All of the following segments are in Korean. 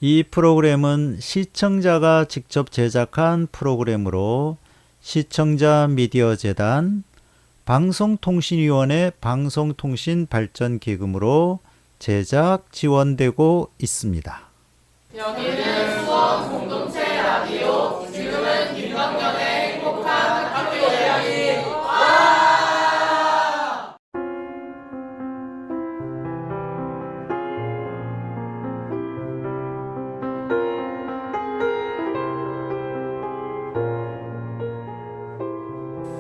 이 프로그램은 시청자가 직접 제작한 프로그램으로 시청자 미디어 재단, 방송통신위원회 방송통신발전기금으로 제작 지원되고 있습니다. 여기는 수원 공동체 라디오. 지금은 김덕년의 행복한 학교 이야기.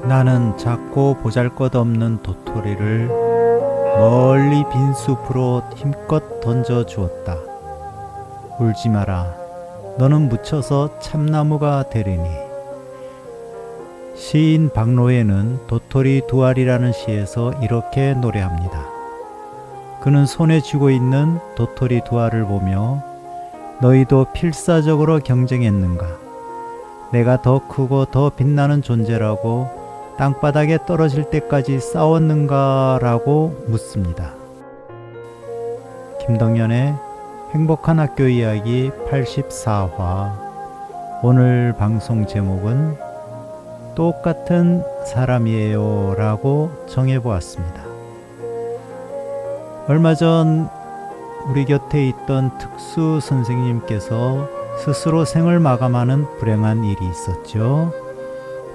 나는 작고 보잘것없는 도토리를 멀리 빈 숲으로 힘껏 던져 주었다. 울지 마라. 너는 묻혀서 참나무가 되리니. 시인 박노해는 도토리 두 알이라는 시에서 이렇게 노래합니다. 그는 손에 쥐고 있는 도토리 두 알을 보며 너희도 필사적으로 경쟁했는가? 내가 더 크고 더 빛나는 존재라고 땅바닥에 떨어질 때까지 싸웠는가? 라고 묻습니다. 김덕년의 행복한 학교 이야기 84화. 오늘 방송 제목은 똑같은 사람이에요 라고 정해보았습니다. 얼마 전 우리 곁에 있던 특수 선생님께서 스스로 생을 마감하는 불행한 일이 있었죠.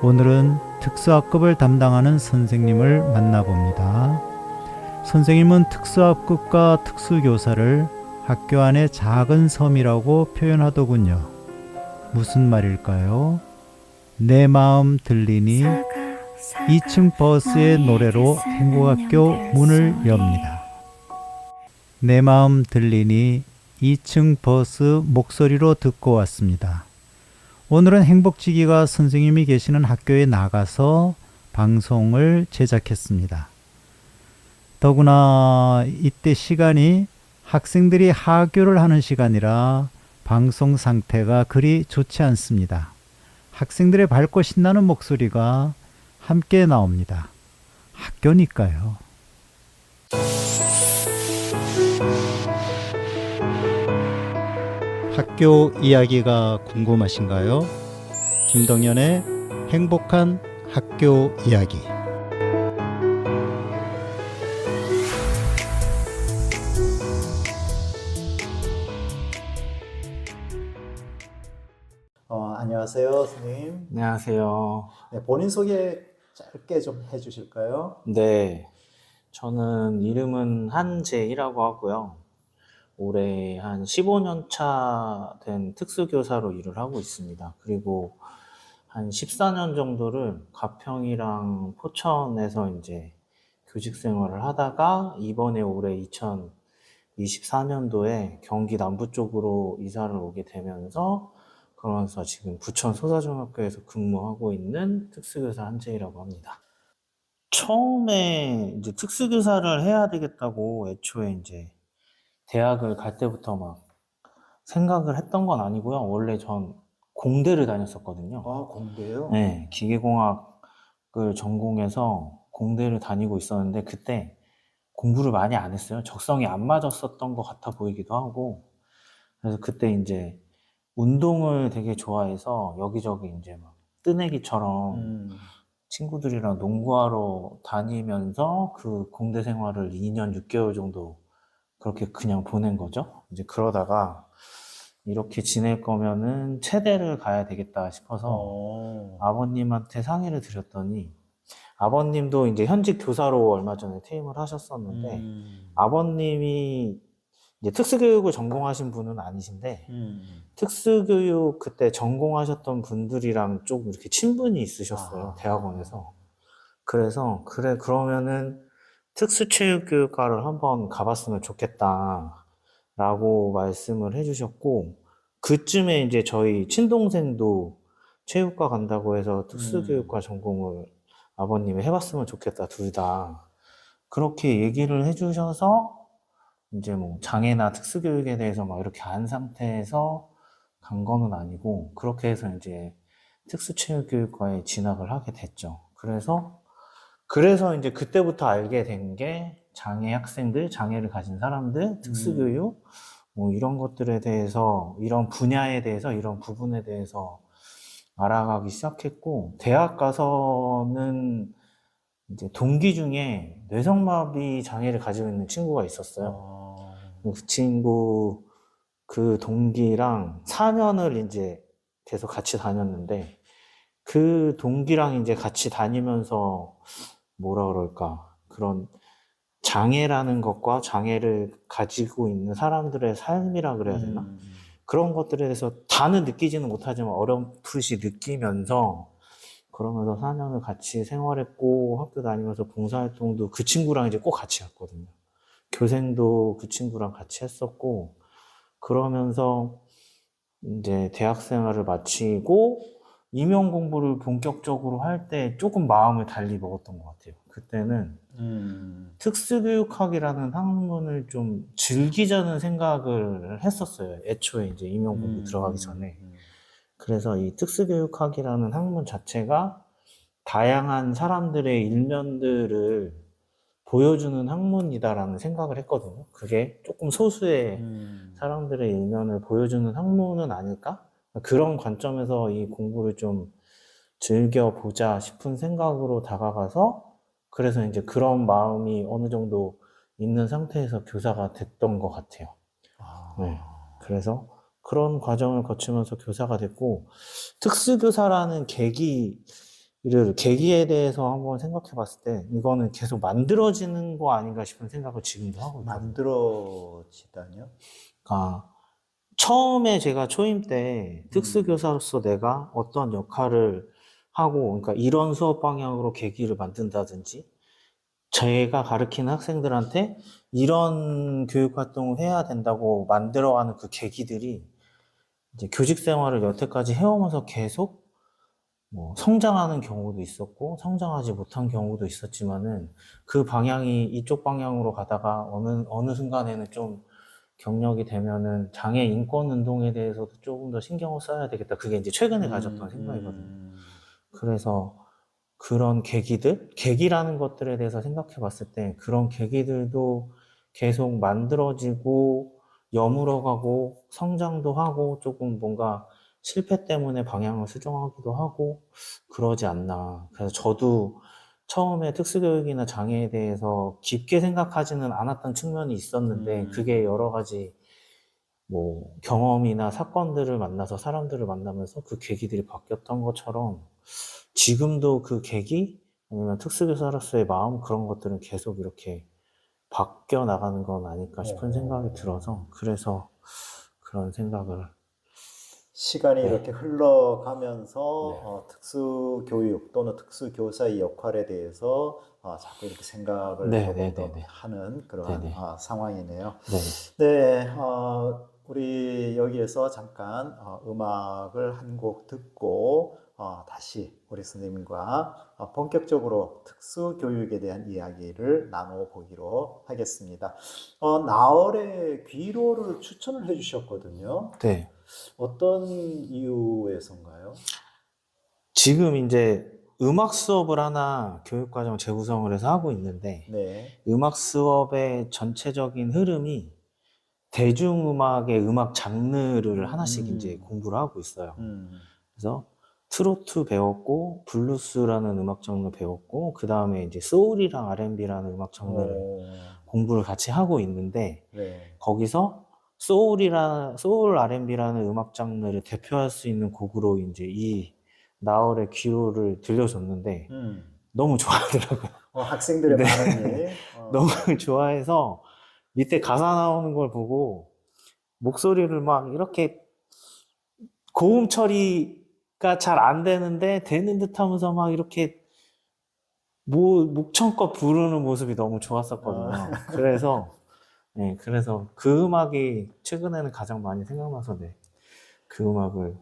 오늘은 특수학급을 담당하는 선생님을 만나봅니다. 선생님은 특수학급과 특수교사를 학교 안의 작은 섬이라고 표현하더군요. 무슨 말일까요? 내 마음 들리니 2층 버스의 노래로 행복학교 문을 엽니다. 내 마음 들리니 2층 버스 목소리로 듣고 왔습니다. 오늘은 행복지기가 선생님이 계시는 학교에 나가서 방송을 제작했습니다. 더구나 이때 시간이 학생들이 하교를 하는 시간이라 방송 상태가 그리 좋지 않습니다. 학생들의 밝고 신나는 목소리가 함께 나옵니다. 학교니까요. 학교 이야기가 궁금하신가요? 김덕년의 행복한 학교 이야기. 안녕하세요, 선생님. 안녕하세요. 네, 본인 소개 짧게 좀 해주실까요? 네, 저는 이름은 한재희라고 하고요. 올해 한 15년 차 된 특수교사로 일을 하고 있습니다. 그리고 한 14년 정도를 가평이랑 포천에서 이제 교직 생활을 하다가 이번에 올해 2024년도에 경기 남부 쪽으로 이사를 오게 되면서 그러면서 지금 부천 소사중학교에서 근무하고 있는 특수교사 한재희라고 합니다. 처음에 이제 특수교사를 해야 되겠다고 애초에 이제 대학을 갈 때부터 막 생각을 했던 건 아니고요. 원래 전 공대를 다녔었거든요. 아, 공대요? 네, 기계공학을 전공해서 공대를 다니고 있었는데 그때 공부를 많이 안 했어요. 적성이 안 맞았었던 것 같아 보이기도 하고. 그래서 그때 이제 운동을 되게 좋아해서 여기저기 이제 막 뜨내기처럼 친구들이랑 농구하러 다니면서 그 공대 생활을 2년 6개월 정도 그렇게 그냥 보낸 거죠. 이제 그러다가 이렇게 지낼 거면은 체대를 가야 되겠다 싶어서 아버님한테 상의를 드렸더니 아버님도 이제 현직 교사로 얼마 전에 퇴임을 하셨었는데 아버님이 이제 특수교육을 전공하신 분은 아니신데 특수교육 그때 전공하셨던 분들이랑 좀 이렇게 친분이 있으셨어요. 대학원에서. 그래서 그래 그러면은 특수체육교육과를 한번 가봤으면 좋겠다 라고 말씀을 해주셨고 그쯤에 이제 저희 친동생도 체육과 간다고 해서 특수교육과 전공을 아버님이 해봤으면 좋겠다 둘 다 그렇게 얘기를 해주셔서 이제 뭐 장애나 특수교육에 대해서 막 이렇게 안 상태에서 간 거는 아니고 그렇게 해서 이제 특수체육교육과에 진학을 하게 됐죠. 그래서 이제 그때부터 알게 된 게 장애 학생들, 장애를 가진 사람들, 특수교육, 뭐 이런 것들에 대해서, 이런 분야에 대해서, 이런 부분에 대해서 알아가기 시작했고, 대학 가서는 이제 동기 중에 뇌성마비 장애를 가지고 있는 친구가 있었어요. 그 친구, 그 동기랑 4년을 이제 계속 같이 다녔는데, 그 동기랑 이제 같이 다니면서 뭐라 그럴까, 그런 장애라는 것과 장애를 가지고 있는 사람들의 삶이라 그래야 되나? 그런 것들에 대해서 다는 느끼지는 못하지만 어렴풋이 느끼면서, 그러면서 4년을 같이 생활했고, 학교 다니면서 봉사활동도 그 친구랑 이제 꼭 같이 했거든요. 교생도 그 친구랑 같이 했었고, 그러면서 이제 대학 생활을 마치고 임용 공부를 본격적으로 할 때 조금 마음을 달리 먹었던 것 같아요. 그때는 특수교육학이라는 학문을 좀 즐기자는 생각을 했었어요. 애초에 이제 임용 공부 들어가기 전에. 그래서 이 특수교육학이라는 학문 자체가 다양한 사람들의 일면들을 보여주는 학문이다라는 생각을 했거든요. 그게 조금 소수의 사람들의 일면을 보여주는 학문은 아닐까? 그런 관점에서 이 공부를 좀 즐겨보자 싶은 생각으로 다가가서, 그래서 이제 그런 마음이 어느 정도 있는 상태에서 교사가 됐던 것 같아요. 네. 그래서 그런 과정을 거치면서 교사가 됐고, 특수교사라는 계기에 대해서 한번 생각해 봤을 때, 이거는 계속 만들어지는 거 아닌가 싶은 생각을 지금도 하고 있거든요. 만들어지다뇨? 그러니까 처음에 제가 초임 때 특수교사로서 내가 어떤 역할을 하고, 그러니까 이런 수업 방향으로 계기를 만든다든지, 제가 가르치는 학생들한테 이런 교육 활동을 해야 된다고 만들어가는 그 계기들이 이제 교직 생활을 여태까지 해오면서 계속 뭐 성장하는 경우도 있었고 성장하지 못한 경우도 있었지만은, 그 방향이 이쪽 방향으로 가다가 어느 순간에는 좀 경력이 되면은 장애 인권 운동에 대해서도 조금 더 신경을 써야 되겠다. 그게 이제 최근에 가졌던 생각이거든요. 그래서 그런 계기라는 것들에 대해서 생각해 봤을 때, 그런 계기들도 계속 만들어지고 여물어가고 성장도 하고, 조금 뭔가 실패 때문에 방향을 수정하기도 하고 그러지 않나. 그래서 저도 처음에 특수교육이나 장애에 대해서 깊게 생각하지는 않았던 측면이 있었는데, 그게 여러 가지 뭐 경험이나 사건들을 만나서, 사람들을 만나면서 그 계기들이 바뀌었던 것처럼, 지금도 그 계기, 아니면 특수교사로서의 마음, 그런 것들은 계속 이렇게 바뀌어 나가는 건 아닐까 싶은 생각이 들어서, 그래서 그런 생각을. 시간이 네. 이렇게 흘러가면서 특수교육 또는 특수교사의 역할에 대해서 자꾸 이렇게 생각을 네, 조금 네, 더 네, 네. 하는 그러한 네, 네. 상황이네요. 네. 네, 우리 여기에서 잠깐 음악을 한 곡 듣고 다시 우리 선생님과 본격적으로 특수교육에 대한 이야기를 나눠보기로 하겠습니다. 나월의 귀로를 추천을 해주셨거든요. 네. 어떤 이유에서인가요? 지금 이제 음악 수업을 하나 교육과정 재구성을 해서 하고 있는데, 네. 음악 수업의 전체적인 흐름이 대중음악의 음악 장르를 하나씩 이제 공부를 하고 있어요. 그래서 트로트 배웠고, 블루스라는 음악 장르 배웠고, 그 다음에 이제 소울이랑 R&B라는 음악 장르를 공부를 같이 하고 있는데, 네. 거기서 소울 R&B라는 음악 장르를 대표할 수 있는 곡으로 이제 이 나얼의 귀로를 들려줬는데 너무 좋아하더라고요. 학생들의 네. 반응이 너무 좋아해서 밑에 가사 나오는 걸 보고 목소리를 막 이렇게 고음 처리가 잘 안 되는데 되는 듯 하면서 막 이렇게 목청껏 부르는 모습이 너무 좋았었거든요. 그래서 그 음악이 최근에는 가장 많이 생각나서 그 음악을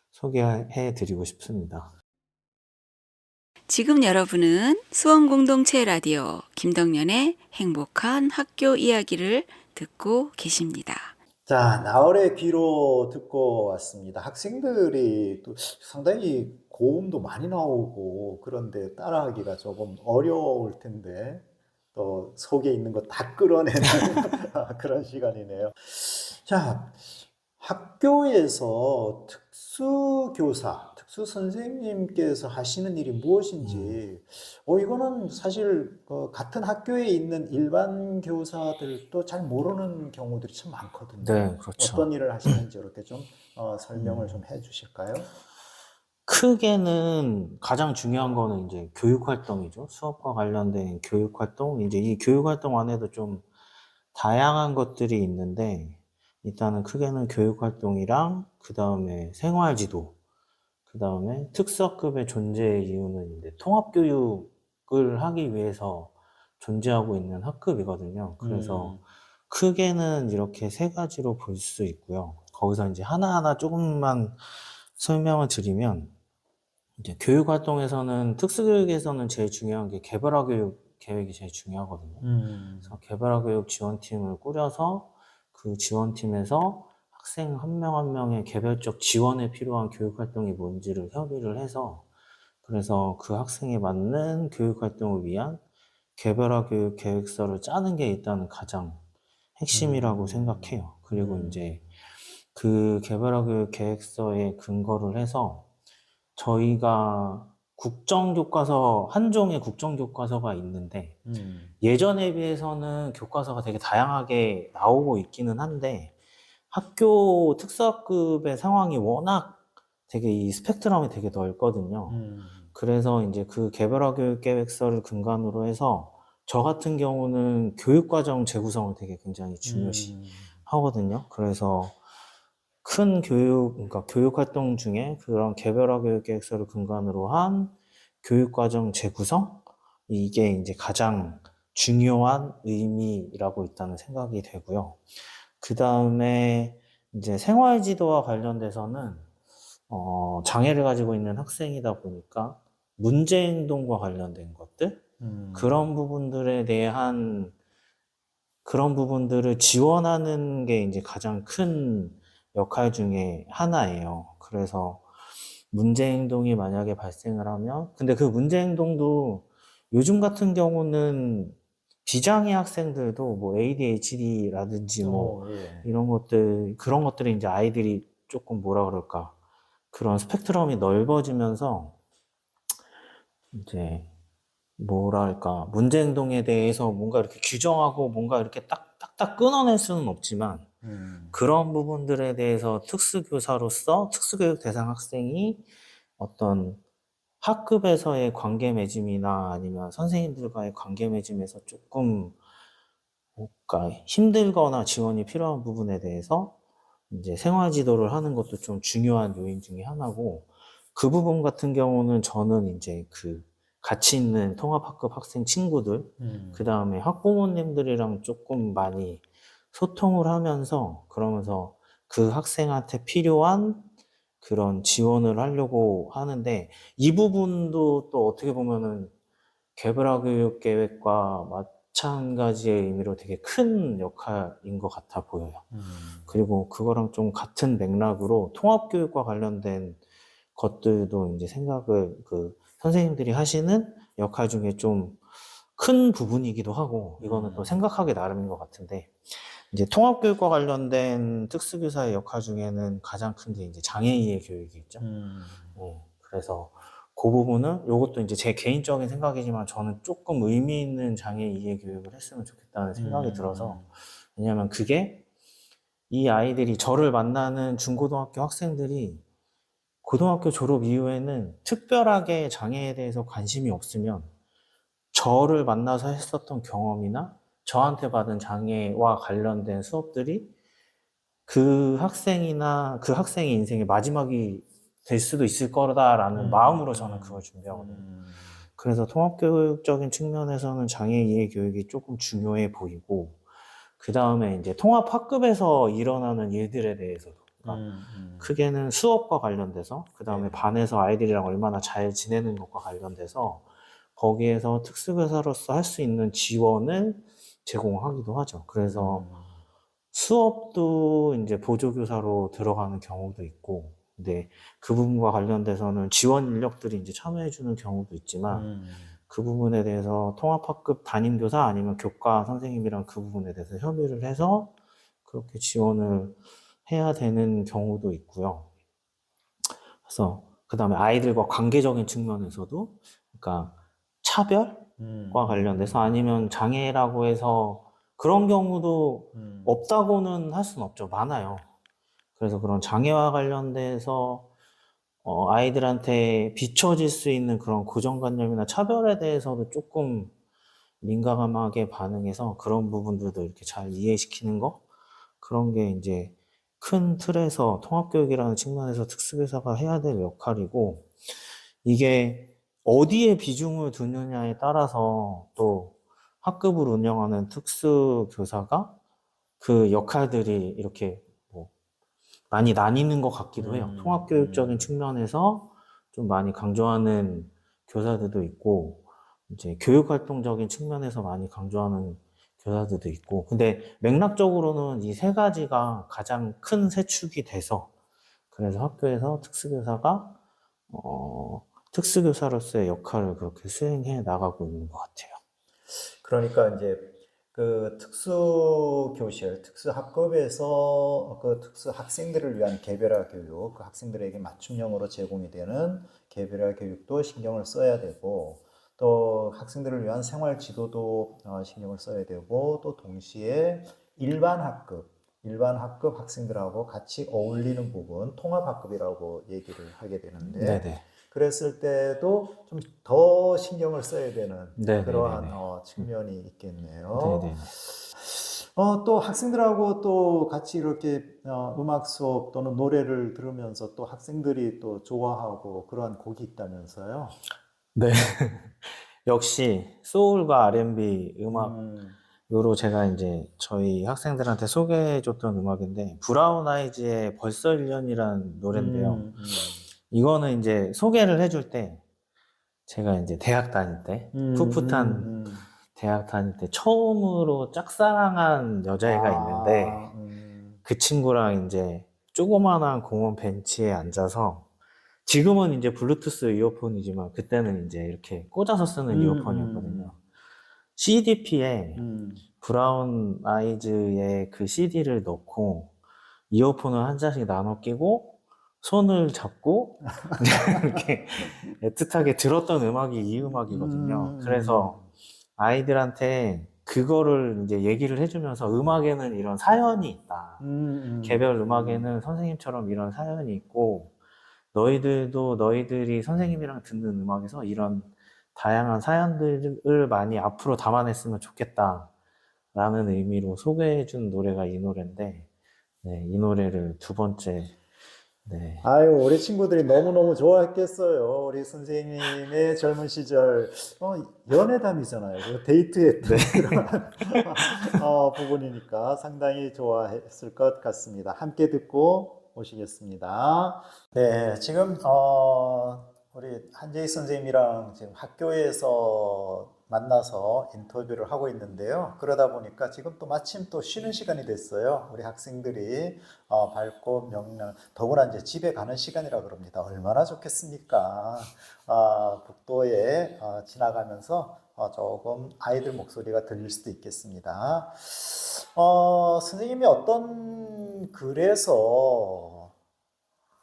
소개해 드리고 싶습니다. 지금 여러분은 수원공동체 라디오 김덕년의 행복한 학교 이야기를 듣고 계십니다. 자, 나월의 귀로 듣고 왔습니다. 학생들이 또 상당히 고음도 많이 나오고 그런데 따라하기가 조금 어려울 텐데 또 속에 있는 거 다 끌어내는 그런 시간이네요. 자, 학교에서 특수교사, 특수선생님께서 하시는 일이 무엇인지, 이거는 사실 같은 학교에 있는 일반 교사들도 잘 모르는 경우들이 참 많거든요. 네, 그렇죠. 어떤 일을 하시는지 이렇게 좀 설명을 좀 해주실까요? 크게는 가장 중요한 거는 이제 교육 활동이죠. 수업과 관련된 교육 활동. 이제 이 교육 활동 안에도 좀 다양한 것들이 있는데, 일단은 크게는 교육 활동이랑, 그 다음에 생활 지도, 그 다음에 특수학급의 존재의 이유는 이제 통합교육을 하기 위해서 존재하고 있는 학급이거든요. 그래서 크게는 이렇게 세 가지로 볼 수 있고요. 거기서 이제 하나하나 조금만 설명을 드리면, 이제 교육 활동에서는, 특수교육에서는 제일 중요한 게 개별화 교육 계획이 제일 중요하거든요. 그래서 개별화 교육 지원팀을 꾸려서 그 지원팀에서 학생 한 명 한 명의 개별적 지원에 필요한 교육 활동이 뭔지를 협의를 해서, 그래서 그 학생에 맞는 교육 활동을 위한 개별화 교육 계획서를 짜는 게 일단 가장 핵심이라고 생각해요. 그리고 이제 그 개별화 교육 계획서에 근거를 해서 저희가 국정교과서, 한 종의 국정교과서가 있는데, 예전에 비해서는 교과서가 되게 다양하게 나오고 있기는 한데, 학교 특수학급의 상황이 워낙 되게 이 스펙트럼이 되게 넓거든요. 그래서 이제 그 개별화 교육 계획서를 근간으로 해서 저 같은 경우는 교육과정 재구성을 되게 굉장히 중요시 하거든요. 그래서 큰 교육, 그러니까 교육 활동 중에 그런 개별화 교육 계획서를 근간으로 한 교육과정 재구성? 이게 이제 가장 중요한 의미라고 일단은 생각이 되고요. 그 다음에 이제 생활지도와 관련돼서는, 장애를 가지고 있는 학생이다 보니까 문제행동과 관련된 것들? 그런 부분들에 대한, 그런 부분들을 지원하는 게 이제 가장 큰 역할 중에 하나예요. 그래서 문제행동이 만약에 발생을 하면, 근데 그 문제행동도 요즘 같은 경우는 비장애 학생들도 뭐 ADHD라든지 뭐 예. 이런 것들, 그런 것들이 이제 아이들이 조금 뭐라 그럴까, 그런 스펙트럼이 넓어지면서 이제 뭐랄까, 문제행동에 대해서 뭔가 이렇게 규정하고 뭔가 이렇게 딱딱딱 끊어낼 수는 없지만, 그런 부분들에 대해서 특수교사로서 특수교육 대상 학생이 어떤 학급에서의 관계 맺음이나 아니면 선생님들과의 관계 맺음에서 조금 뭔가 힘들거나 지원이 필요한 부분에 대해서 이제 생활 지도를 하는 것도 좀 중요한 요인 중에 하나고, 그 부분 같은 경우는 저는 이제 그 같이 있는 통합학급 학생 친구들, 그 다음에 학부모님들이랑 조금 많이 소통을 하면서, 그러면서 그 학생한테 필요한 그런 지원을 하려고 하는데, 이 부분도 또 어떻게 보면은 개별화 교육 계획과 마찬가지의 의미로 되게 큰 역할인 것 같아 보여요. 그리고 그거랑 좀 같은 맥락으로 통합교육과 관련된 것들도 이제 생각을, 그 선생님들이 하시는 역할 중에 좀 큰 부분이기도 하고, 이거는 또 생각하기 나름인 것 같은데, 이제 통합교육과 관련된 특수교사의 역할 중에는 가장 큰 게 이제 장애인의 교육이 있죠. 그래서 그 부분은, 요것도 이제 제 개인적인 생각이지만 저는 조금 의미 있는 장애 이해 교육을 했으면 좋겠다는 생각이 들어서, 왜냐면 그게 이 아이들이, 저를 만나는 중고등학교 학생들이 고등학교 졸업 이후에는 특별하게 장애에 대해서 관심이 없으면 저를 만나서 했었던 경험이나 저한테 받은 장애와 관련된 수업들이 그 학생이나 그 학생의 인생의 마지막이 될 수도 있을 거다라는 마음으로 저는 그걸 준비하거든요. 그래서 통합교육적인 측면에서는 장애 이해 교육이 조금 중요해 보이고, 그 다음에 이제 통합학급에서 일어나는 일들에 대해서도, 그러니까 크게는 수업과 관련돼서, 그 다음에 반에서 아이들이랑 얼마나 잘 지내는 것과 관련돼서 거기에서 특수교사로서 할 수 있는 지원을 제공하기도 하죠. 그래서 수업도 이제 보조교사로 들어가는 경우도 있고, 근데 그 부분과 관련돼서는 지원 인력들이 이제 참여해주는 경우도 있지만, 그 부분에 대해서 통합학급 담임교사 아니면 교과 선생님이랑 그 부분에 대해서 협의를 해서 그렇게 지원을 해야 되는 경우도 있고요. 그래서 그 다음에 아이들과 관계적인 측면에서도, 그러니까 차별과 관련돼서 아니면 장애라고 해서 그런 경우도 없다고는 할 수는 없죠. 많아요. 그래서 그런 장애와 관련돼서 아이들한테 비춰질 수 있는 그런 고정관념이나 차별에 대해서도 조금 민감하게 반응해서 그런 부분들도 이렇게 잘 이해시키는 거? 그런 게 이제 큰 틀에서 통합교육이라는 측면에서 특수교사가 해야 될 역할이고, 이게 어디에 비중을 두느냐에 따라서 또 학급을 운영하는 특수교사가 그 역할들이 이렇게 뭐 많이 나뉘는 것 같기도 해요. 통합교육적인 측면에서 좀 많이 강조하는 교사들도 있고, 이제 교육활동적인 측면에서 많이 강조하는 교사들도 있고, 근데 맥락적으로는 이 세 가지가 가장 큰 세축이 돼서, 그래서 학교에서 특수교사가 특수교사로서의 역할을 그렇게 수행해 나가고 있는 것 같아요. 그러니까 이제 그 특수교실, 특수학급에서 그 특수학생들을 위한 개별화 교육, 그 학생들에게 맞춤형으로 제공이 되는 개별화 교육도 신경을 써야 되고, 또 학생들을 위한 생활 지도도 신경을 써야 되고, 또 동시에 일반 학급 학생들하고 같이 어울리는 부분, 통합학급이라고 얘기를 하게 되는데, 네네. 그랬을 때도 좀 더 신경을 써야 되는 네네네네. 그러한 측면이 있겠네요. 네네. 또 학생들하고 또 같이 이렇게 음악 수업 또는 노래를 들으면서 또 학생들이 또 좋아하고 그러한 곡이 있다면서요? 네. 역시 소울과 R&B 음악으로 제가 이제 저희 학생들한테 소개해줬던 음악인데, 브라운 아이즈의 벌써 1년이라는 노래인데요. 이거는 이제 소개를 해줄 때 제가 이제 대학 다닐 때 풋풋한 대학 다닐 때 처음으로 짝사랑한 여자애가 있는데, 그 친구랑 이제 조그만한 공원 벤치에 앉아서, 지금은 이제 블루투스 이어폰이지만 그때는 이제 이렇게 꽂아서 쓰는 이어폰이었거든요. CDP에 브라운 아이즈의 그 CD를 넣고 이어폰을 한 잔씩 나눠 끼고 손을 잡고 이렇게 애틋하게 들었던 음악이 이 음악이거든요. 그래서 아이들한테 그거를 이제 얘기를 해주면서 음악에는 이런 사연이 있다. 개별 음악에는 선생님처럼 이런 사연이 있고, 너희들도 너희들이 선생님이랑 듣는 음악에서 이런 다양한 사연들을 많이 앞으로 담아냈으면 좋겠다 라는 의미로 소개해준 노래가 이 노래인데, 네, 이 노래를 두 번째. 네. 아유, 우리 친구들이 너무너무 좋아했겠어요. 우리 선생님의 젊은 시절, 연애담이잖아요. 그 데이트했던 그런 부분이니까 상당히 좋아했을 것 같습니다. 함께 듣고 오시겠습니다. 네, 지금 우리 한재희 선생님이랑 지금 학교에서 만나서 인터뷰를 하고 있는데요. 그러다 보니까 지금 또 마침 또 쉬는 시간이 됐어요. 우리 학생들이 밝고 명랑, 더구나 이제 집에 가는 시간이라 그럽니다. 얼마나 좋겠습니까? 북도에 지나가면서 조금 아이들 목소리가 들릴 수도 있겠습니다. 선생님이 어떤 글에서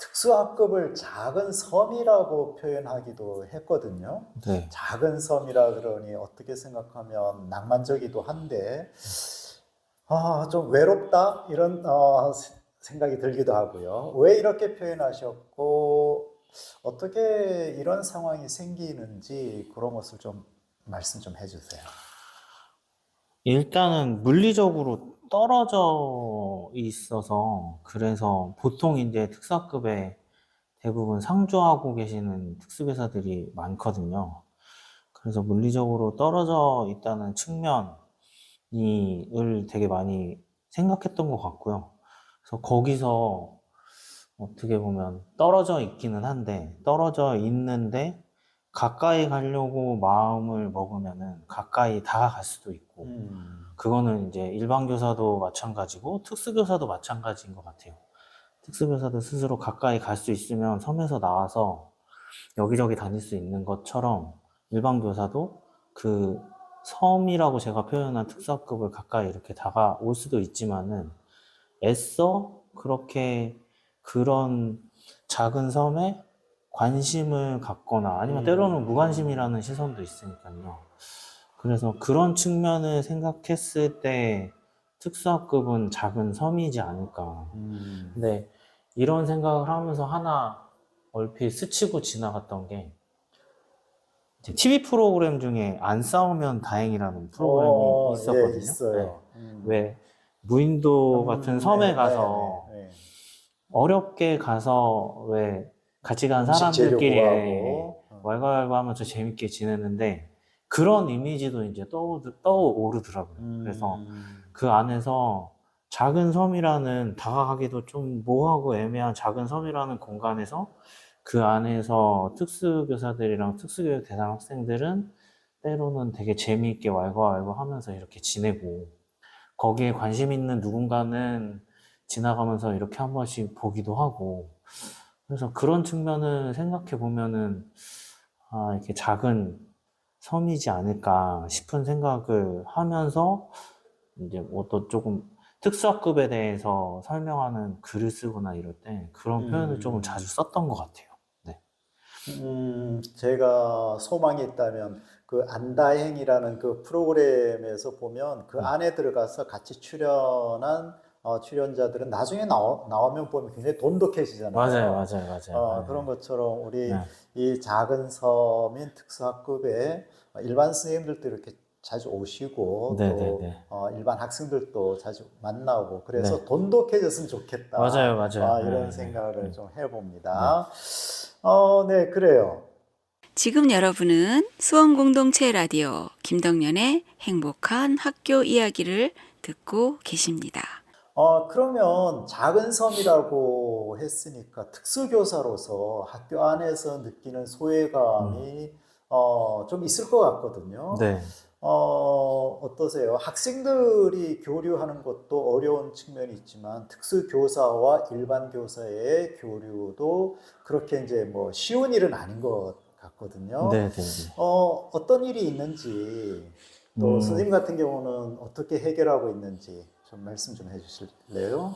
특수학급을 작은 섬이라고 표현하기도 했거든요. 네. 작은 섬이라 그러니 어떻게 생각하면 낭만적이기도 한데 좀 외롭다 이런 생각이 들기도 하고요. 왜 이렇게 표현하셨고 어떻게 이런 상황이 생기는지 그런 것을 좀 말씀 좀 해주세요. 일단은 물리적으로 떨어져 있어서, 그래서 보통 이제 특수학급에 대부분 상주하고 계시는 특수교사들이 많거든요. 그래서 물리적으로 떨어져 있다는 측면을 되게 많이 생각했던 것 같고요. 그래서 거기서 어떻게 보면 떨어져 있기는 한데, 떨어져 있는데 가까이 가려고 마음을 먹으면은 가까이 다가갈 수도 있고, 그거는 이제 일반 교사도 마찬가지고 특수교사도 마찬가지인 것 같아요. 특수교사도 스스로 가까이 갈 수 있으면 섬에서 나와서 여기저기 다닐 수 있는 것처럼, 일반 교사도 그 섬이라고 제가 표현한 특수학급을 가까이 이렇게 다가올 수도 있지만은 애써 그렇게 그런 작은 섬에 관심을 갖거나 아니면 때로는 무관심이라는 시선도 있으니까요. 그래서 그런 측면을 생각했을 때 특수학급은 작은 섬이지 않을까. 근데 이런 생각을 하면서 하나 얼핏 스치고 지나갔던 게 이제 TV 프로그램 중에 안 싸우면 다행이라는 프로그램이 있었거든요. 예, 있어요. 왜 무인도 같은 섬에 가서 어렵게 가서 왜 같이 간 음식 재료 사람들끼리 구하고. 왈가왈부하면서 재밌게 지내는데 그런 이미지도 이제 떠오르더라고요. 그래서 그 안에서 작은 섬이라는 다가가기도 좀 모호하고 애매한 작은 섬이라는 공간에서 그 안에서 특수교사들이랑 특수교육 대상 학생들은 때로는 되게 재미있게 왈가왈부 하면서 이렇게 지내고 거기에 관심 있는 누군가는 지나가면서 이렇게 한 번씩 보기도 하고 그래서 그런 측면을 생각해 보면은 이렇게 작은 섬이지 않을까 싶은 생각을 하면서 이제 또 조금 특수학급에 대해서 설명하는 글을 쓰거나 이럴 때 그런 표현을 조금 자주 썼던 것 같아요. 네. 제가 소망이 있다면 그 안다행이라는 그 프로그램에서 보면 그 안에 들어가서 같이 출연한 출연자들은 나중에 나오면 보면 굉장히 돈독해지잖아요. 맞아요. 그런 것처럼 우리 네. 이 작은 섬인 특수학급에 일반 선생님들도 이렇게 자주 오시고 또 네네네. 일반 학생들도 자주 만나고 그래서 네. 돈독해졌으면 좋겠다. 맞아요. 이런 네. 생각을 좀 해봅니다. 네, 그래요. 지금 여러분은 수원공동체 라디오 김덕년의 행복한 학교 이야기를 듣고 계십니다. 그러면 작은 섬이라고 했으니까 특수교사로서 학교 안에서 느끼는 소외감이 좀 있을 것 같거든요. 네. 어떠세요? 학생들이 교류하는 것도 어려운 측면이 있지만 특수교사와 일반 교사의 교류도 그렇게 이제 뭐 쉬운 일은 아닌 것 같거든요. 네. 어떤 일이 있는지 또 선생님 같은 경우는 어떻게 해결하고 있는지 좀 말씀 좀 해주실래요?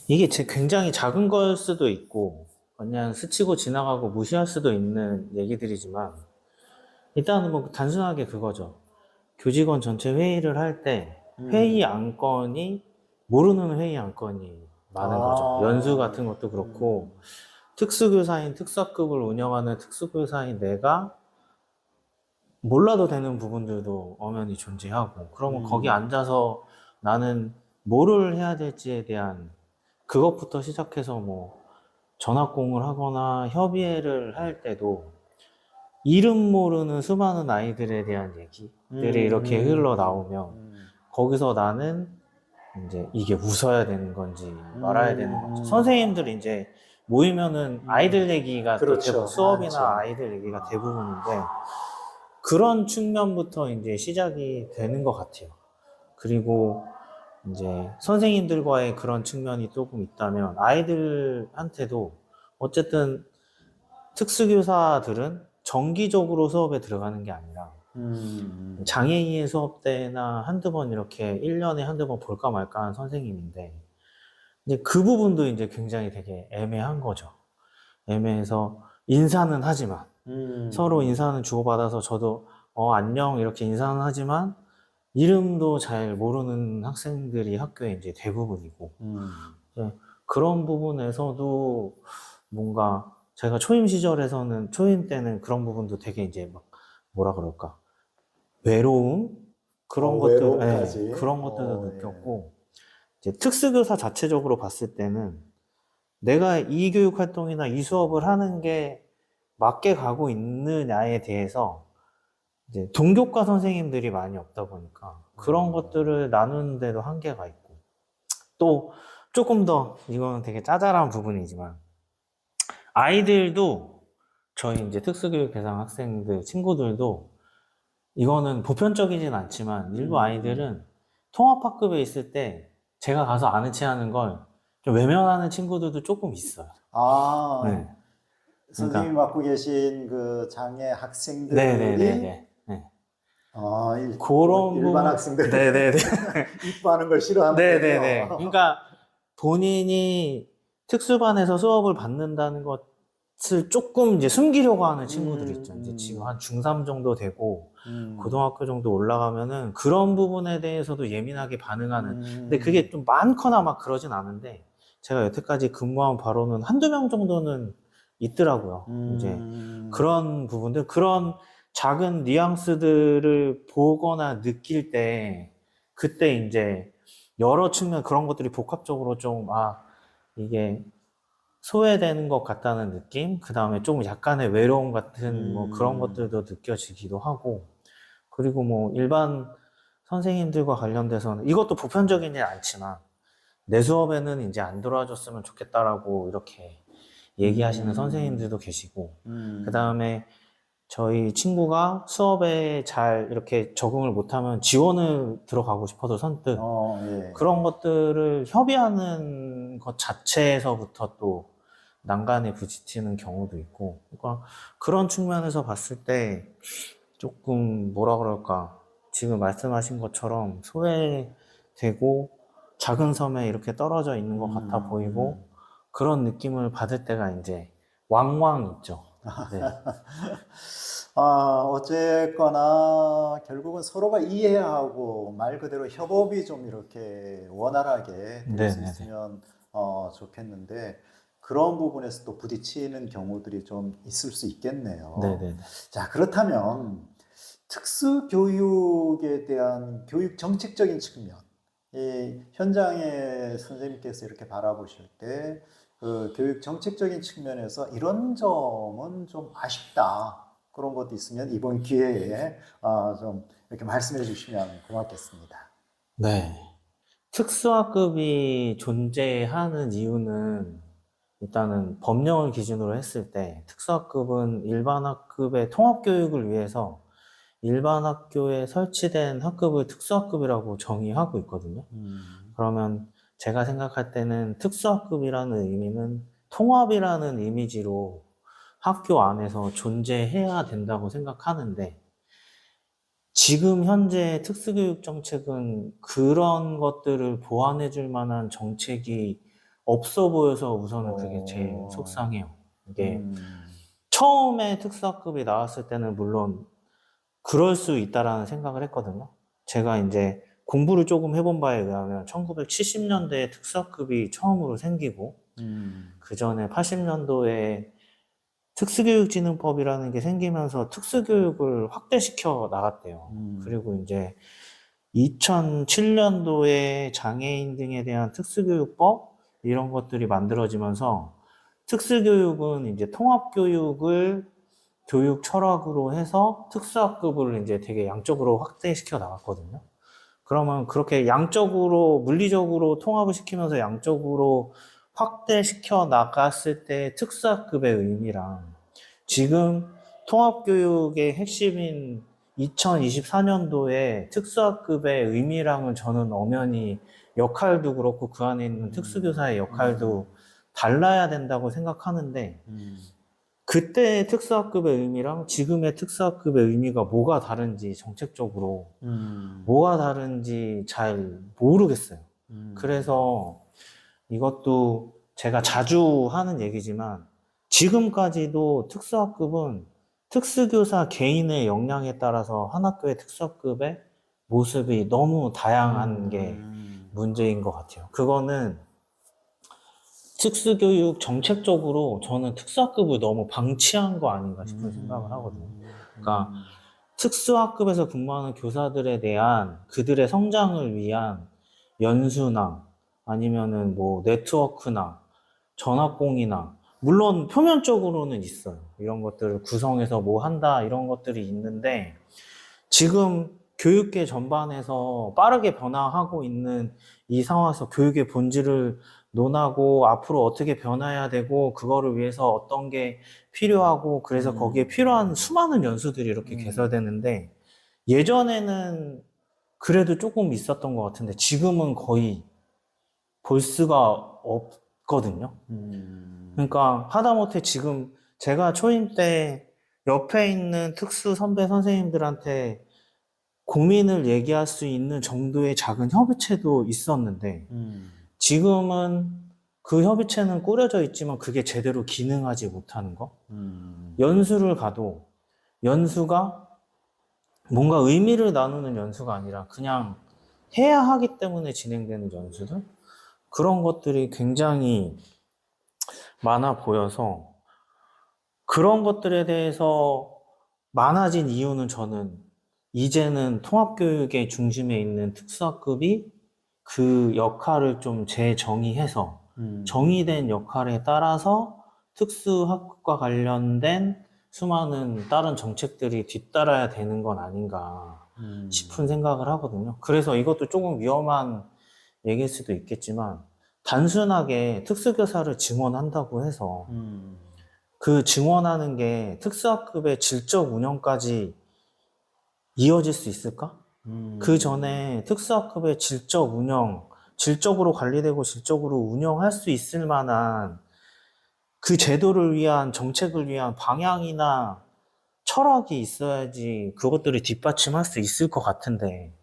이게 굉장히 작은 걸 수도 있고, 그냥 스치고 지나가고 무시할 수도 있는 얘기들이지만, 일단은 뭐 단순하게 그거죠. 교직원 전체 회의를 할 때, 회의 안건이, 모르는 회의 안건이 많은 거죠. 연수 같은 것도 그렇고, 특수교사인 특수학급을 운영하는 특수교사인 내가 몰라도 되는 부분들도 엄연히 존재하고 그러면 거기 앉아서 나는 뭐를 해야 될지에 대한 그것부터 시작해서 뭐 전학공을 하거나 협의회를 할 때도 이름 모르는 수많은 아이들에 대한 얘기들이 이렇게 흘러나오면 거기서 나는 이제 이게 웃어야 되는 건지 말아야 되는 건지 선생님들이 이제 모이면은 아이들 얘기가 그렇죠. 또 대부분 수업이나 많죠. 아이들 얘기가 대부분인데 그런 측면부터 이제 시작이 되는 것 같아요. 그리고 이제 선생님들과의 그런 측면이 조금 있다면 아이들한테도 어쨌든 특수교사들은 정기적으로 수업에 들어가는 게 아니라 장애인의 수업 때나 한두 번 이렇게 1년에 한두 번 볼까 말까 하는 선생님인데 이제 그 부분도 이제 굉장히 되게 애매한 거죠. 애매해서 인사는 하지만 서로 인사는 주고받아서 저도 안녕 이렇게 인사는 하지만 이름도 잘 모르는 학생들이 학교에 이제 대부분이고 이제 그런 부분에서도 뭔가 제가 초임 시절에서는 초임 때는 그런 부분도 되게 이제 막 뭐라 그럴까 외로움 그런 것들 외로움까지? 그런 것들도 예. 느꼈고 이제 특수교사 자체적으로 봤을 때는 내가 이 교육 활동이나 이 수업을 하는 게 맞게 가고 있느냐에 대해서 이제 동교과 선생님들이 많이 없다 보니까 그런 것들을 나누는데도 한계가 있고 또 조금 더 이거는 되게 짜잘한 부분이지만 아이들도 저희 이제 특수교육 대상 학생들 친구들도 이거는 보편적이진 않지만 일부 아이들은 통합학급에 있을 때 제가 가서 아는 체 하는 걸 좀 외면하는 친구들도 조금 있어요. 아, 네. 선생님이 맡고 계신 그 장애 학생들이 네네네네. 네. 일반 그런 부분- 학생들 네네네. 이뻐하는 걸 싫어하는군요. 네네네. 그러니까 본인이 특수반에서 수업을 받는다는 것을 조금 이제 숨기려고 하는 친구들 있죠. 이제 지금 한 중3 정도 되고 고등학교 정도 올라가면은 그런 부분에 대해서도 예민하게 반응하는. 근데 그게 좀 많거나 막 그러진 않은데 제가 여태까지 근무한 바로는 한두 명 정도는 있더라고요. 이제 그런 부분들, 그런 작은 뉘앙스들을 보거나 느낄 때 그때 이제 여러 측면 그런 것들이 복합적으로 좀, 이게 소외되는 것 같다는 느낌? 그 다음에 좀 약간의 외로움 같은 뭐 그런 것들도 느껴지기도 하고, 그리고 뭐 일반 선생님들과 관련돼서는 이것도 보편적이지 않지만 내 수업에는 이제 안 들어와줬으면 좋겠다라고 이렇게 얘기하시는 선생님들도 계시고, 그 다음에 저희 친구가 수업에 잘 이렇게 적응을 못하면 지원을 들어가고 싶어도 선뜻 예. 그런 것들을 협의하는 것 자체에서부터 또 난간에 부딪히는 경우도 있고, 그러니까 그런 측면에서 봤을 때 조금 뭐라 그럴까, 지금 말씀하신 것처럼 소외되고 작은 섬에 이렇게 떨어져 있는 것 같아 보이고 그런 느낌을 받을 때가 이제 왕왕 있죠. 네. 어쨌거나 결국은 서로가 이해하고 말 그대로 협업이 좀 이렇게 원활하게 될 수 네네네. 있으면 좋겠는데 그런 부분에서 또 부딪히는 경우들이 좀 있을 수 있겠네요. 네네네. 자, 그렇다면 특수교육에 대한 교육 정책적인 측면, 이 현장에 선생님께서 이렇게 바라보실 때 그 교육 정책적인 측면에서 이런 점은 좀 아쉽다, 그런 것도 있으면 이번 기회에 좀 이렇게 말씀해 주시면 고맙겠습니다. 네. 특수학급이 존재하는 이유는 일단은 법령을 기준으로 했을 때 특수학급은 일반 학급의 통합교육을 위해서 일반 학교에 설치된 학급을 특수학급이라고 정의하고 있거든요. 그러면 제가 생각할 때는 특수학급이라는 의미는 통합이라는 이미지로 학교 안에서 존재해야 된다고 생각하는데, 지금 현재 특수교육 정책은 그런 것들을 보완해 줄 만한 정책이 없어 보여서 우선은 그게 제일 속상해요. 이게 처음에 특수학급이 나왔을 때는 물론 그럴 수 있다라는 생각을 했거든요. 제가 이제 공부를 조금 해본 바에 의하면 1970년대에 특수학급이 처음으로 생기고 그 전에 80년도에 특수교육진흥법이라는 게 생기면서 특수교육을 확대시켜 나갔대요. 그리고 이제 2007년도에 장애인 등에 대한 특수교육법 이런 것들이 만들어지면서 특수교육은 이제 통합교육을 교육 철학으로 해서 특수학급을 이제 되게 양적으로 확대시켜 나갔거든요. 그러면 그렇게 양적으로, 물리적으로 통합을 시키면서 양적으로 확대시켜 나갔을 때 특수학급의 의미랑 지금 통합교육의 핵심인 2024년도에 특수학급의 의미랑은 저는 엄연히 역할도 그렇고 그 안에 있는 특수교사의 역할도 달라야 된다고 생각하는데, 그때의 특수학급의 의미랑 지금의 특수학급의 의미가 뭐가 다른지 정책적으로 뭐가 다른지 잘 모르겠어요. 그래서 이것도 제가 자주 하는 얘기지만 지금까지도 특수학급은 특수교사 개인의 역량에 따라서 한 학교의 특수학급의 모습이 너무 다양한 게 문제인 것 같아요. 그거는 특수교육 정책적으로 저는 특수학급을 너무 방치한 거 아닌가 싶은 생각을 하거든요. 그러니까 특수학급에서 근무하는 교사들에 대한 그들의 성장을 위한 연수나 아니면은 뭐 네트워크나 전학공이나, 물론 표면적으로는 있어요. 이런 것들을 구성해서 뭐 한다 이런 것들이 있는데, 지금 교육계 전반에서 빠르게 변화하고 있는 이 상황에서 교육의 본질을 논하고 앞으로 어떻게 변화해야 되고 그거를 위해서 어떤 게 필요하고, 그래서 거기에 필요한 수많은 연수들이 이렇게 개설되는데, 예전에는 그래도 조금 있었던 것 같은데 지금은 거의 볼 수가 없거든요. 그러니까 하다못해 지금 제가 초임 때 옆에 있는 특수 선배 선생님들한테 고민을 얘기할 수 있는 정도의 작은 협의체도 있었는데 지금은 그 협의체는 꾸려져 있지만 그게 제대로 기능하지 못하는 거. 연수를 가도 연수가 뭔가 의미를 나누는 연수가 아니라 그냥 해야 하기 때문에 진행되는 연수들? 그런 것들이 굉장히 많아 보여서 그런 것들에 대해서 많아진 이유는 저는 이제는 통합교육의 중심에 있는 특수학급이 그 역할을 좀 재정의해서 정의된 역할에 따라서 특수학급과 관련된 수많은 다른 정책들이 뒤따라야 되는 건 아닌가 싶은 생각을 하거든요. 그래서 이것도 조금 위험한 얘기일 수도 있겠지만 단순하게 특수교사를 증원한다고 해서 그 증원하는 게 특수학급의 질적 운영까지 이어질 수 있을까? 그 전에 특수학급의 질적 운영, 질적으로 관리되고 질적으로 운영할 수 있을 만한 그 제도를 위한 정책을 위한 방향이나 철학이 있어야지 그것들을 뒷받침할 수 있을 것 같은데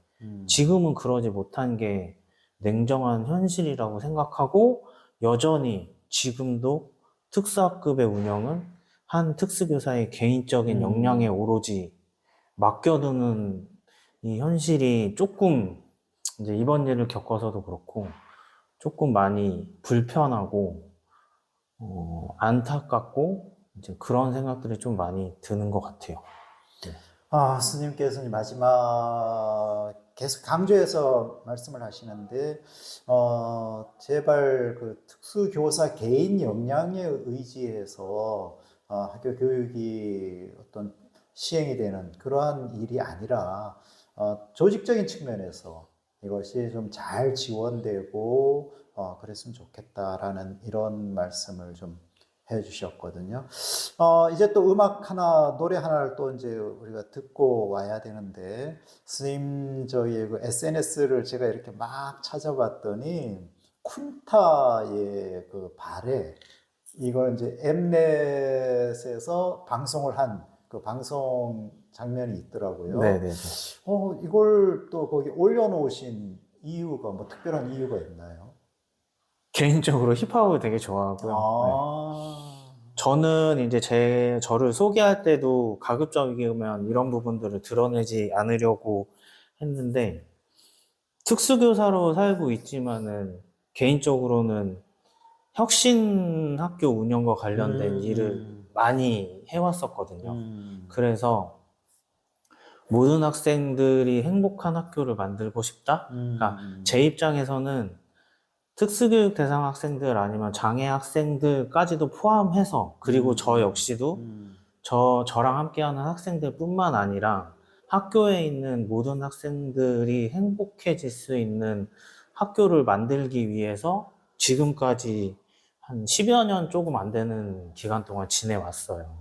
지금은 그러지 못한 게 냉정한 현실이라고 생각하고 여전히 지금도 특수학급의 운영은 한 특수교사의 개인적인 역량에 오로지 맡겨두는 이 현실이 조금 이제 이번 일을 겪어서도 그렇고 조금 많이 불편하고 안타깝고 이제 그런 생각들이 좀 많이 드는 것 같아요. 스님께서는 마지막 계속 강조해서 말씀을 하시는데, 제발 그 특수교사 개인 역량에 의지해서 학교 교육이 어떤 시행이 되는 그러한 일이 아니라, 조직적인 측면에서 이것이 좀 잘 지원되고, 그랬으면 좋겠다라는 이런 말씀을 좀 해주셨거든요. 이제 또 음악 하나, 노래 하나를 또 이제 우리가 듣고 와야 되는데, 스님 저희 그 SNS를 제가 이렇게 막 찾아봤더니, 쿤타의 그 발에, 이걸 이제 엠넷에서 방송을 한 그 방송 장면이 있더라고요. 네네네. 이걸 또 거기 올려놓으신 이유가 뭐 특별한 이유가 있나요? 개인적으로 힙합을 되게 좋아하고요. 네. 저는 이제 저를 소개할 때도 가급적이면 이런 부분들을 드러내지 않으려고 했는데, 특수교사로 살고 있지만은, 개인적으로는 혁신학교 운영과 관련된 일을 많이 해왔었거든요. 그래서 모든 학생들이 행복한 학교를 만들고 싶다? 그러니까 제 입장에서는 특수교육 대상 학생들 아니면 장애 학생들까지도 포함해서 그리고 저 역시도 저랑 함께하는 학생들 뿐만 아니라 학교에 있는 모든 학생들이 행복해질 수 있는 학교를 만들기 위해서 지금까지 한 10여 년 조금 안 되는 기간 동안 지내왔어요.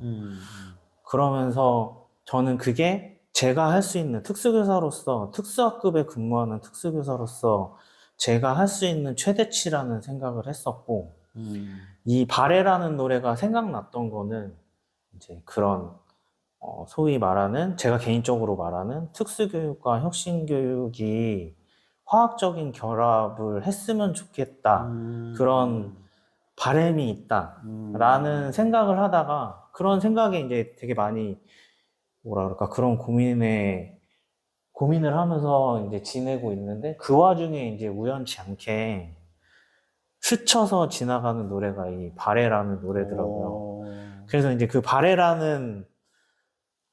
그러면서 저는 그게 제가 할 수 있는 특수교사로서, 특수학급에 근무하는 특수교사로서 제가 할 수 있는 최대치라는 생각을 했었고, 이 발해라는 노래가 생각났던 거는 이제 그런 소위 말하는, 제가 개인적으로 말하는 특수교육과 혁신교육이 화학적인 결합을 했으면 좋겠다. 그런 바람이 있다라는 생각을 하다가 그런 생각에 이제 되게 많이 뭐라 그럴까 그런 고민을 하면서 이제 지내고 있는데 그 와중에 이제 우연치 않게 스쳐서 지나가는 노래가 이 발해라는 노래더라고요. 그래서 이제 그 발해라는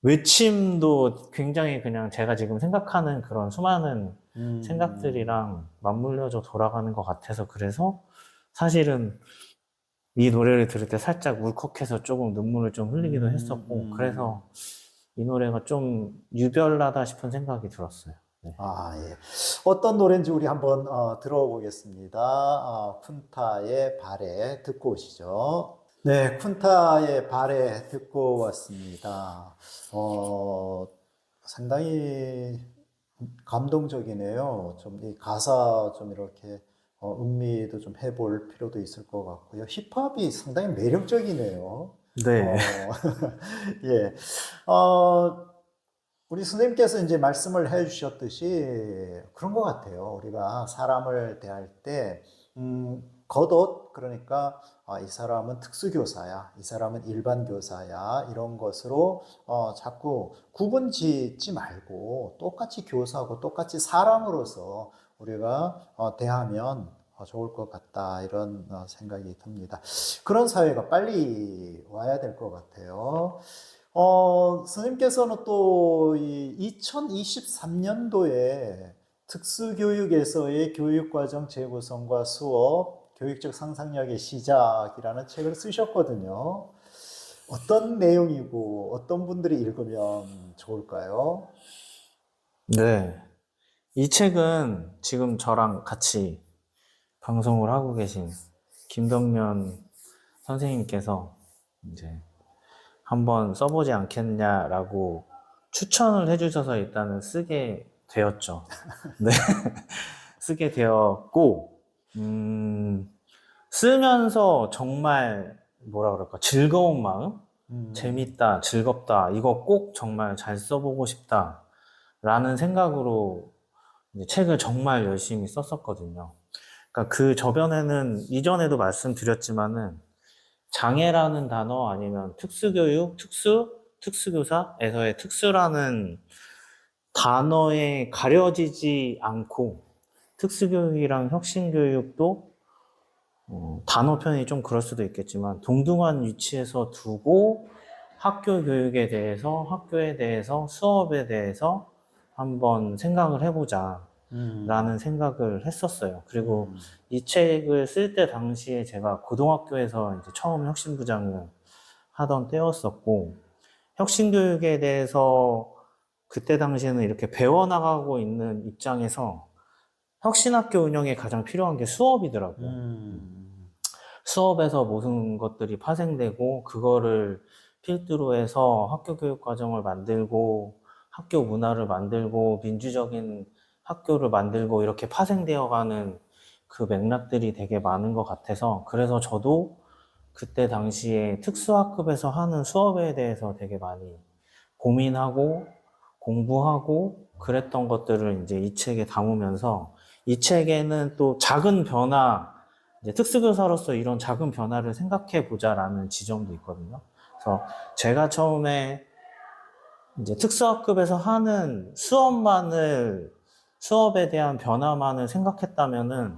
외침도 굉장히 그냥 제가 지금 생각하는 그런 수많은 생각들이랑 맞물려져 돌아가는 것 같아서 그래서 사실은 이 노래를 들을 때 살짝 울컥해서 조금 눈물을 좀 흘리기도 했었고 그래서 이 노래가 좀 유별나다 싶은 생각이 들었어요. 네. 예. 어떤 노래인지 우리 한번 들어보겠습니다. 쿤타의 발에 듣고 오시죠. 네, 쿤타의 발에 듣고 왔습니다. 상당히 감동적이네요. 좀 이 가사 좀 이렇게 음미도 좀 해볼 필요도 있을 것 같고요. 힙합이 상당히 매력적이네요. 네. 예. 우리 선생님께서 이제 말씀을 해 주셨듯이 그런 것 같아요. 우리가 사람을 대할 때, 겉옷, 그러니까, 이 사람은 특수교사야, 이 사람은 일반 교사야, 이런 것으로, 자꾸 구분 짓지 말고, 똑같이 교사하고 똑같이 사람으로서 우리가, 대하면 좋을 것 같다, 이런 생각이 듭니다. 그런 사회가 빨리 와야 될 것 같아요. 선생님께서는 또 이 2023년도에 특수교육에서의 교육과정 재구성과 수업, 교육적 상상력의 시작이라는 책을 쓰셨거든요. 어떤 내용이고 어떤 분들이 읽으면 좋을까요? 네. 이 책은 지금 저랑 같이 방송을 하고 계신 김덕년 선생님께서 이제 한번 써보지 않겠냐라고 추천을 해주셔서 일단은 쓰게 되었죠. 네. 쓰게 되었고, 쓰면서 정말 뭐라 그럴까, 즐거운 마음? 재밌다, 즐겁다, 이거 꼭 정말 잘 써보고 싶다, 라는 생각으로 이제 책을 정말 열심히 썼었거든요. 그러니까 그 저변에는 이전에도 말씀드렸지만은 장애라는 단어 아니면 특수교육, 특수교사에서의 특수라는 단어에 가려지지 않고 특수교육이랑 혁신교육도 단어 표현이 좀 그럴 수도 있겠지만 동등한 위치에서 두고 학교 교육에 대해서, 학교에 대해서, 수업에 대해서 한번 생각을 해보자 라는 생각을 했었어요. 그리고 이 책을 쓸 때 당시에 제가 고등학교에서 이제 처음 혁신부장을 하던 때였었고, 혁신교육에 대해서 그때 당시에는 이렇게 배워나가고 있는 입장에서 혁신학교 운영에 가장 필요한 게 수업이더라고요. 수업에서 모든 것들이 파생되고 그거를 필두로 해서 학교 교육 과정을 만들고 학교 문화를 만들고 민주적인 학교를 만들고 이렇게 파생되어가는 그 맥락들이 되게 많은 것 같아서, 그래서 저도 그때 당시에 특수학급에서 하는 수업에 대해서 되게 많이 고민하고 공부하고 그랬던 것들을 이제 이 책에 담으면서, 이 책에는 또 작은 변화, 이제 특수교사로서 이런 작은 변화를 생각해 보자라는 지점도 있거든요. 그래서 제가 처음에 이제 특수학급에서 하는 수업에 대한 변화만을 생각했다면은,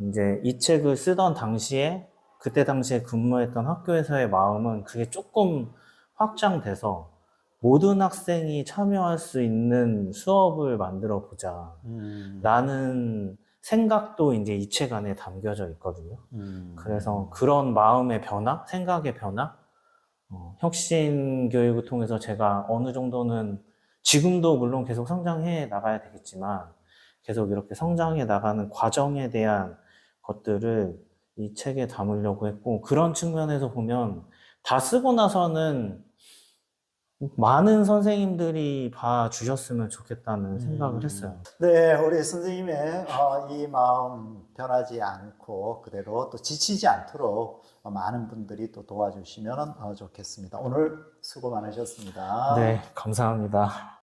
이제 이 책을 쓰던 당시에, 그때 당시에 근무했던 학교에서의 마음은 그게 조금 확장돼서 모든 학생이 참여할 수 있는 수업을 만들어 보자 라는 생각도 이제 이 책 안에 담겨져 있거든요. 그래서 그런 마음의 변화, 생각의 변화, 혁신 교육을 통해서 제가 어느 정도는 지금도 물론 계속 성장해 나가야 되겠지만 계속 이렇게 성장해 나가는 과정에 대한 것들을 이 책에 담으려고 했고, 그런 측면에서 보면 다 쓰고 나서는 많은 선생님들이 봐주셨으면 좋겠다는 생각을 했어요. 네, 우리 선생님의 이 마음 변하지 않고 그대로 또 지치지 않도록 많은 분들이 또 도와주시면 좋겠습니다. 오늘 수고 많으셨습니다. 네, 감사합니다.